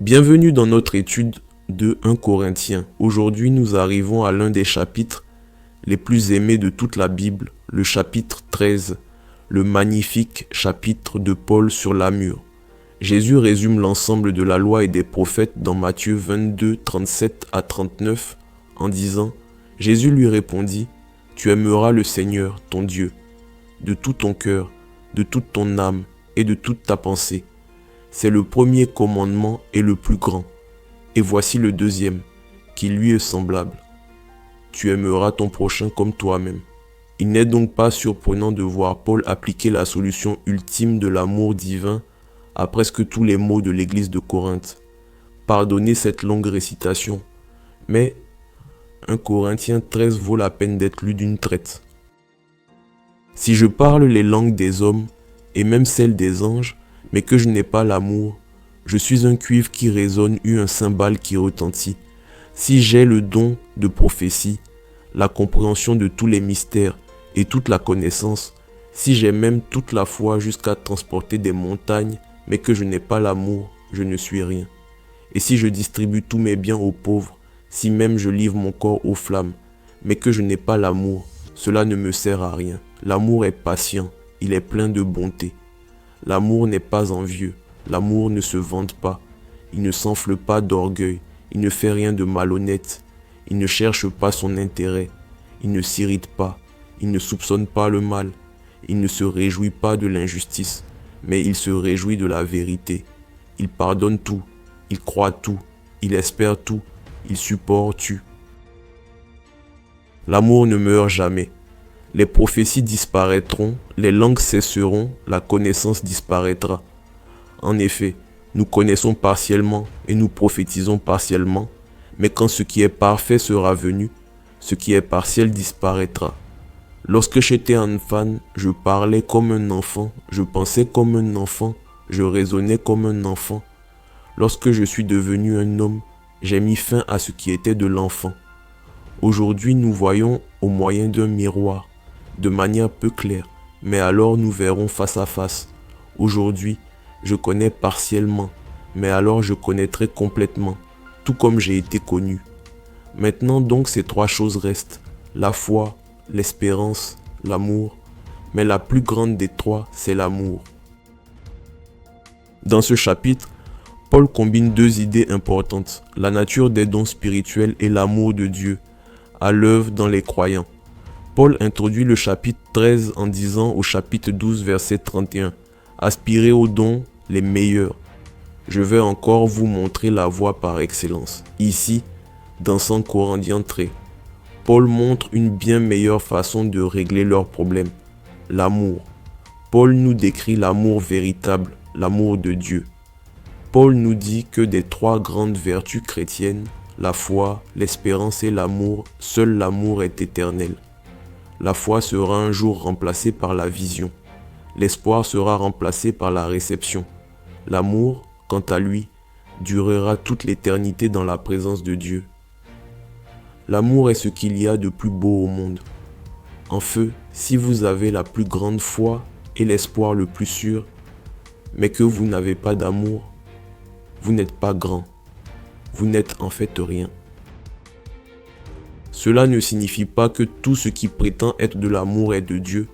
Bienvenue dans notre étude de 1 Corinthiens. Aujourd'hui, nous arrivons à l'un des chapitres les plus aimés de toute la Bible, le chapitre 13, le magnifique chapitre de Paul sur l'amour. Jésus résume l'ensemble de la loi et des prophètes dans Matthieu 22, 37 à 39 en disant « Jésus lui répondit, tu aimeras le Seigneur, ton Dieu, de tout ton cœur, de toute ton âme et de toute ta pensée. C'est le premier commandement et le plus grand. Et voici le deuxième, qui lui est semblable. Tu aimeras ton prochain comme toi-même. » Il n'est donc pas surprenant de voir Paul appliquer la solution ultime de l'amour divin à presque tous les mots de l'église de Corinthe. Pardonnez cette longue récitation, mais 1 Corinthiens 13 vaut la peine d'être lu d'une traite. Si je parle les langues des hommes, et même celles des anges, mais que je n'ai pas l'amour, je suis un cuivre qui résonne ou un cymbale qui retentit. Si j'ai le don de prophétie, la compréhension de tous les mystères et toute la connaissance, si j'ai même toute la foi jusqu'à transporter des montagnes, mais que je n'ai pas l'amour, je ne suis rien. Et si je distribue tous mes biens aux pauvres, si même je livre mon corps aux flammes, mais que je n'ai pas l'amour, cela ne me sert à rien. L'amour est patient, il est plein de bonté. L'amour n'est pas envieux, l'amour ne se vante pas, il ne s'enfle pas d'orgueil, il ne fait rien de malhonnête, il ne cherche pas son intérêt, il ne s'irrite pas, il ne soupçonne pas le mal, il ne se réjouit pas de l'injustice, mais il se réjouit de la vérité. Il pardonne tout, il croit tout, il espère tout, il supporte tout. L'amour ne meurt jamais. Les prophéties disparaîtront, les langues cesseront, la connaissance disparaîtra. En effet, nous connaissons partiellement et nous prophétisons partiellement, mais quand ce qui est parfait sera venu, ce qui est partiel disparaîtra. Lorsque j'étais enfant, je parlais comme un enfant, je pensais comme un enfant, je raisonnais comme un enfant. Lorsque je suis devenu un homme, j'ai mis fin à ce qui était de l'enfant. Aujourd'hui, nous voyons au moyen d'un miroir, de manière peu claire, mais alors nous verrons face à face. Aujourd'hui, je connais partiellement, mais alors je connaîtrai complètement, tout comme j'ai été connu. Maintenant donc ces trois choses restent, la foi, l'espérance, l'amour, mais la plus grande des trois, c'est l'amour. Dans ce chapitre, Paul combine deux idées importantes, la nature des dons spirituels et l'amour de Dieu, à l'œuvre dans les croyants. Paul introduit le chapitre 13 en disant au chapitre 12 verset 31, « Aspirez aux dons les meilleurs. Je vais encore vous montrer la voie par excellence. » Ici, dans 1 Corinthiens 13, Paul montre une bien meilleure façon de régler leurs problèmes, l'amour. Paul nous décrit l'amour véritable, l'amour de Dieu. Paul nous dit que des trois grandes vertus chrétiennes, la foi, l'espérance et l'amour, seul l'amour est éternel. La foi sera un jour remplacée par la vision. L'espoir sera remplacé par la réception. L'amour, quant à lui, durera toute l'éternité dans la présence de Dieu. L'amour est ce qu'il y a de plus beau au monde. En feu, si vous avez la plus grande foi et l'espoir le plus sûr, mais que vous n'avez pas d'amour, vous n'êtes pas grand. Vous n'êtes en fait rien. Cela ne signifie pas que tout ce qui prétend être de l'amour est de Dieu,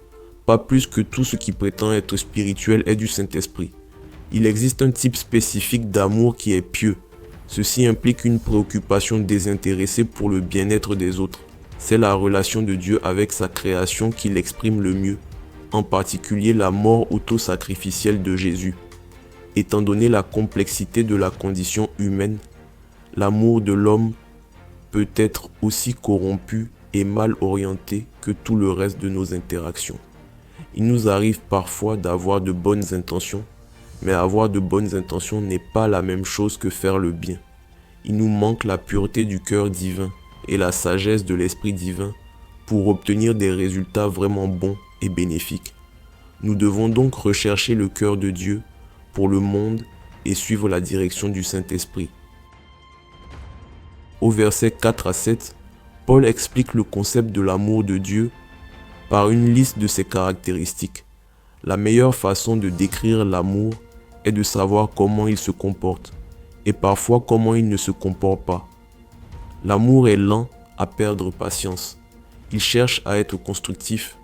pas plus que tout ce qui prétend être spirituel est du Saint-Esprit. Il existe un type spécifique d'amour qui est pieux. Ceci implique une préoccupation désintéressée pour le bien-être des autres. C'est la relation de Dieu avec sa création qui l'exprime le mieux, en particulier la mort autosacrificielle de Jésus. Étant donné la complexité de la condition humaine, l'amour de l'homme peut être aussi corrompu et mal orienté que tout le reste de nos interactions. Il nous arrive parfois d'avoir de bonnes intentions, mais avoir de bonnes intentions n'est pas la même chose que faire le bien. Il nous manque la pureté du cœur divin et la sagesse de l'esprit divin pour obtenir des résultats vraiment bons et bénéfiques. Nous devons donc rechercher le cœur de Dieu pour le monde et suivre la direction du Saint-Esprit. Au verset 4 à 7, Paul explique le concept de l'amour de Dieu par une liste de ses caractéristiques. La meilleure façon de décrire l'amour est de savoir comment il se comporte. et parfois comment il ne se comporte pas. L'amour est lent à perdre patience. Il cherche à être constructif.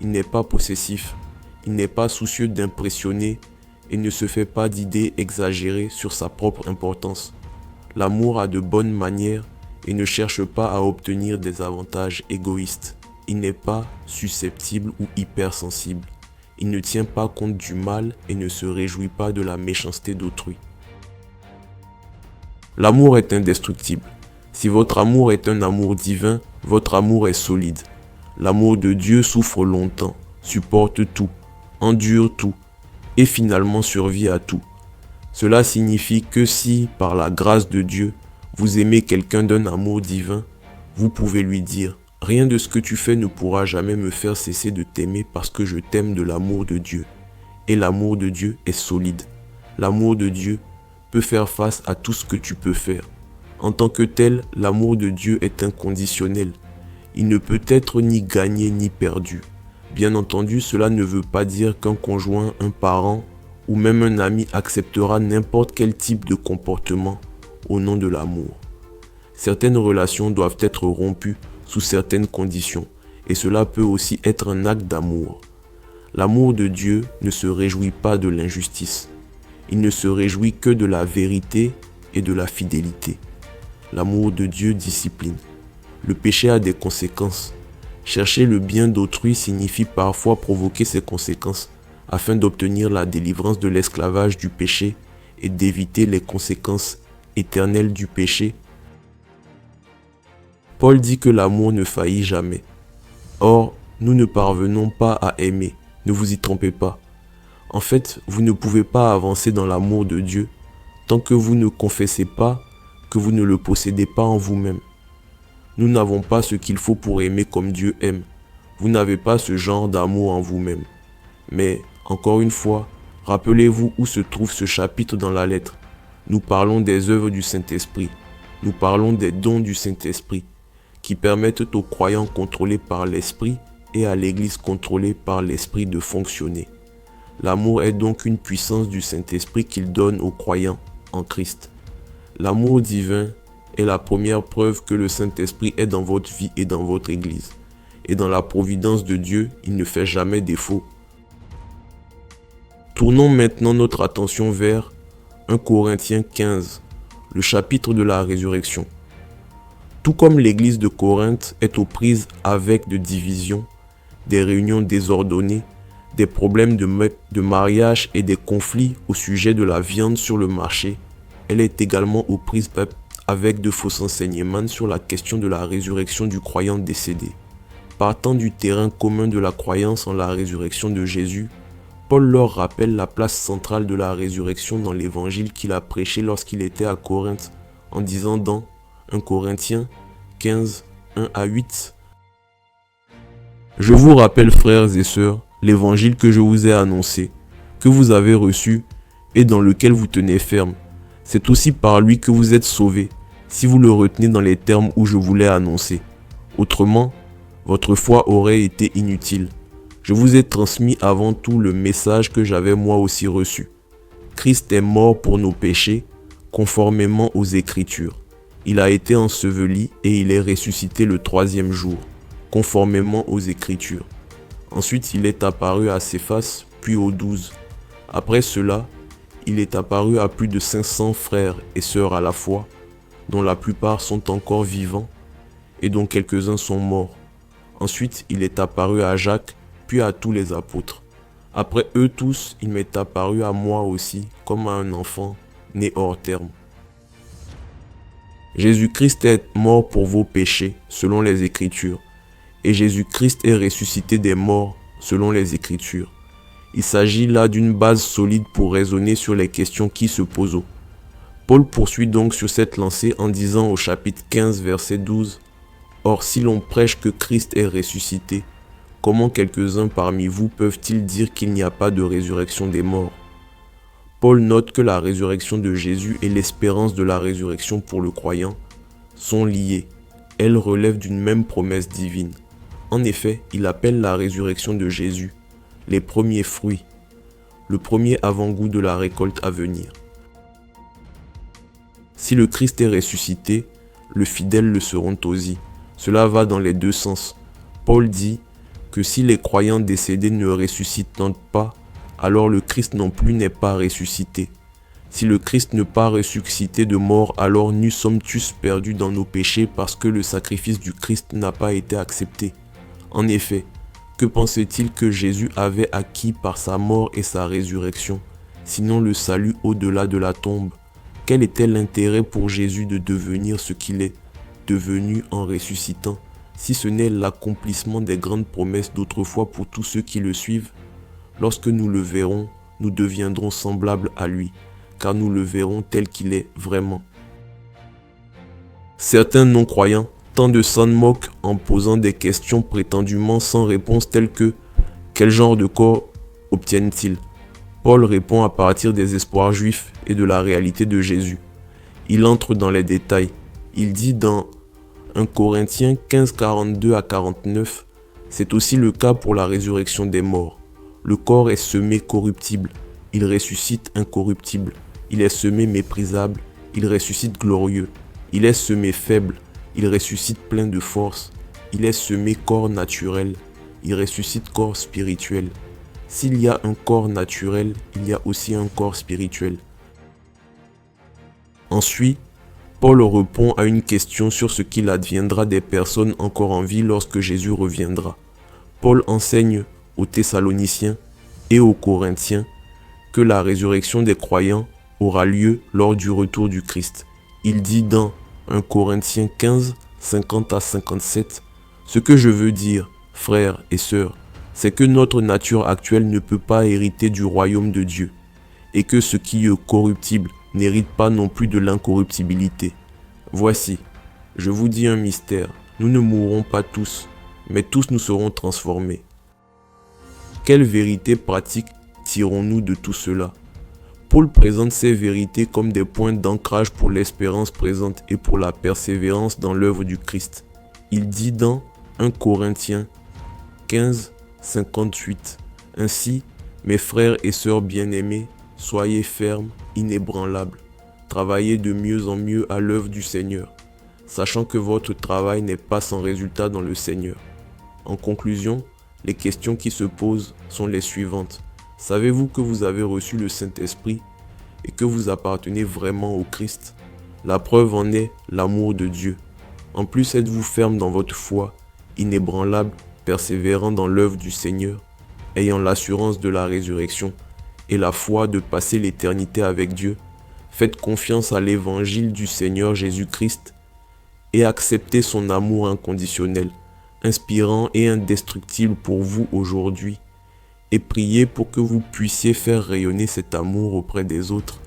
Il n'est pas possessif. Il n'est pas soucieux d'impressionner et ne se fait pas d'idées exagérées sur sa propre importance. L'amour a de bonnes manières et ne cherche pas à obtenir des avantages égoïstes. Il n'est pas susceptible ou hypersensible. Il ne tient pas compte du mal et ne se réjouit pas de la méchanceté d'autrui. L'amour est indestructible. Si votre amour est un amour divin, votre amour est solide. L'amour de Dieu souffre longtemps, supporte tout, endure tout et finalement survit à tout. Cela signifie que si, par la grâce de Dieu, vous aimez quelqu'un d'un amour divin, vous pouvez lui dire « Rien de ce que tu fais ne pourra jamais me faire cesser de t'aimer parce que je t'aime de l'amour de Dieu. » Et l'amour de Dieu est solide. L'amour de Dieu peut faire face à tout ce que tu peux faire. En tant que tel, l'amour de Dieu est inconditionnel. Il ne peut être ni gagné ni perdu. Bien entendu, cela ne veut pas dire qu'un conjoint, un parent ou même un ami acceptera n'importe quel type de comportement au nom de l'amour. Certaines relations doivent être rompues sous certaines conditions et cela peut aussi être un acte d'amour. L'amour de Dieu ne se réjouit pas de l'injustice. Il ne se réjouit que de la vérité et de la fidélité. L'amour de Dieu discipline. Le péché a des conséquences. Chercher le bien d'autrui signifie parfois provoquer ces conséquences afin d'obtenir la délivrance de l'esclavage du péché et d'éviter les conséquences éternelles du péché. Paul dit que l'amour ne faillit jamais. Or, nous ne parvenons pas à aimer, ne vous y trompez pas. En fait, vous ne pouvez pas avancer dans l'amour de Dieu tant que vous ne confessez pas que vous ne le possédez pas en vous-même. Nous n'avons pas ce qu'il faut pour aimer comme Dieu aime. Vous n'avez pas ce genre d'amour en vous-même. Mais, encore une fois, rappelez-vous où se trouve ce chapitre dans la lettre. Nous parlons des œuvres du Saint-Esprit. Nous parlons des dons du Saint-Esprit qui permettent aux croyants contrôlés par l'Esprit et à l'Église contrôlée par l'Esprit de fonctionner. L'amour est donc une puissance du Saint-Esprit qu'il donne aux croyants en Christ. L'amour divin est la première preuve que le Saint-Esprit est dans votre vie et dans votre Église. Et dans la providence de Dieu, il ne fait jamais défaut. Tournons maintenant notre attention vers 1 Corinthiens 15, le chapitre de la résurrection. Tout comme l'Église de Corinthe est aux prises avec de divisions, des réunions désordonnées, des problèmes de mariage et des conflits au sujet de la viande sur le marché, elle est également aux prises avec de faux enseignements sur la question de la résurrection du croyant décédé. Partant du terrain commun de la croyance en la résurrection de Jésus, Paul leur rappelle la place centrale de la résurrection dans l'évangile qu'il a prêché lorsqu'il était à Corinthe, en disant dans 1 Corinthiens 15, 1 à 8 « Je vous rappelle, frères et sœurs, l'évangile que je vous ai annoncé, que vous avez reçu et dans lequel vous tenez ferme. C'est aussi par lui que vous êtes sauvés, si vous le retenez dans les termes où je vous l'ai annoncé. Autrement, votre foi aurait été inutile. Je vous ai transmis avant tout le message que j'avais moi aussi reçu. Christ est mort pour nos péchés, conformément aux Écritures. Il a été enseveli et il est ressuscité le troisième jour, conformément aux Écritures. Ensuite, il est apparu à Céphas, puis aux 12. Après cela, il est apparu à plus de 500 frères et sœurs à la fois, dont la plupart sont encore vivants et dont quelques-uns sont morts. Ensuite, il est apparu à Jacques, puis à tous les apôtres. Après eux tous, il m'est apparu à moi aussi, comme à un enfant né hors terme. Jésus-Christ est mort pour vos péchés, selon les Écritures, et Jésus-Christ est ressuscité des morts, selon les Écritures. Il s'agit là d'une base solide pour raisonner sur les questions qui se posent. Paul poursuit donc sur cette lancée en disant au chapitre 15, verset 12 « Or, si l'on prêche que Christ est ressuscité, comment quelques-uns parmi vous peuvent-ils dire qu'il n'y a pas de résurrection des morts ?» Paul note que la résurrection de Jésus et l'espérance de la résurrection pour le croyant sont liées. Elles relèvent d'une même promesse divine. En effet, il appelle la résurrection de Jésus les premiers fruits, le premier avant-goût de la récolte à venir. Si le Christ est ressuscité, les fidèles le seront aussi. Cela va dans les deux sens. Paul dit que si les croyants décédés ne ressuscitent pas, alors le Christ non plus n'est pas ressuscité. Si le Christ n'est pas ressuscité de mort, alors nous sommes tous perdus dans nos péchés parce que le sacrifice du Christ n'a pas été accepté. En effet, que pensait-il que Jésus avait acquis par sa mort et sa résurrection, sinon le salut au-delà de la tombe? Quel était l'intérêt pour Jésus de devenir ce qu'il est devenu en ressuscitant, si ce n'est l'accomplissement des grandes promesses d'autrefois pour tous ceux qui le suivent? Lorsque nous le verrons, nous deviendrons semblables à lui, car nous le verrons tel qu'il est vraiment. Certains non-croyants tentent de s'en moquer en posant des questions prétendument sans réponse telles que « Quel genre de corps obtiennent-ils » Paul répond à partir des espoirs juifs et de la réalité de Jésus. Il entre dans les détails. Il dit dans 1 Corinthiens 15, 42 à 49, « C'est aussi le cas pour la résurrection des morts. Le corps est semé corruptible, il ressuscite incorruptible. Il est semé méprisable, il ressuscite glorieux. Il est semé faible, il ressuscite plein de force. Il est semé corps naturel, il ressuscite corps spirituel. S'il y a un corps naturel, il y a aussi un corps spirituel. » Ensuite, Paul répond à une question sur ce qu'il adviendra des personnes encore en vie lorsque Jésus reviendra. Paul enseigne aux Thessaloniciens et aux Corinthiens que la résurrection des croyants aura lieu lors du retour du Christ. Il dit dans 1 Corinthiens 15, 50 à 57, « Ce que je veux dire, frères et sœurs, c'est que notre nature actuelle ne peut pas hériter du royaume de Dieu, et que ce qui est corruptible n'hérite pas non plus de l'incorruptibilité. Voici, je vous dis un mystère, nous ne mourrons pas tous, mais tous nous serons transformés. » Quelle vérité pratique tirons-nous de tout cela? Paul présente ces vérités comme des points d'ancrage pour l'espérance présente et pour la persévérance dans l'œuvre du Christ. Il dit dans 1 Corinthiens 15, 58, « Ainsi, mes frères et sœurs bien-aimés, soyez fermes, inébranlables, travaillez de mieux en mieux à l'œuvre du Seigneur, sachant que votre travail n'est pas sans résultat dans le Seigneur. » En conclusion, les questions qui se posent sont les suivantes. Savez-vous que vous avez reçu le Saint-Esprit et que vous appartenez vraiment au Christ? La preuve en est l'amour de Dieu. En plus, êtes-vous ferme dans votre foi, inébranlable, persévérant dans l'œuvre du Seigneur, ayant l'assurance de la résurrection et la foi de passer l'éternité avec Dieu? Faites confiance à l'évangile du Seigneur Jésus-Christ et acceptez son amour inconditionnel, inspirant et indestructible pour vous aujourd'hui, et priez pour que vous puissiez faire rayonner cet amour auprès des autres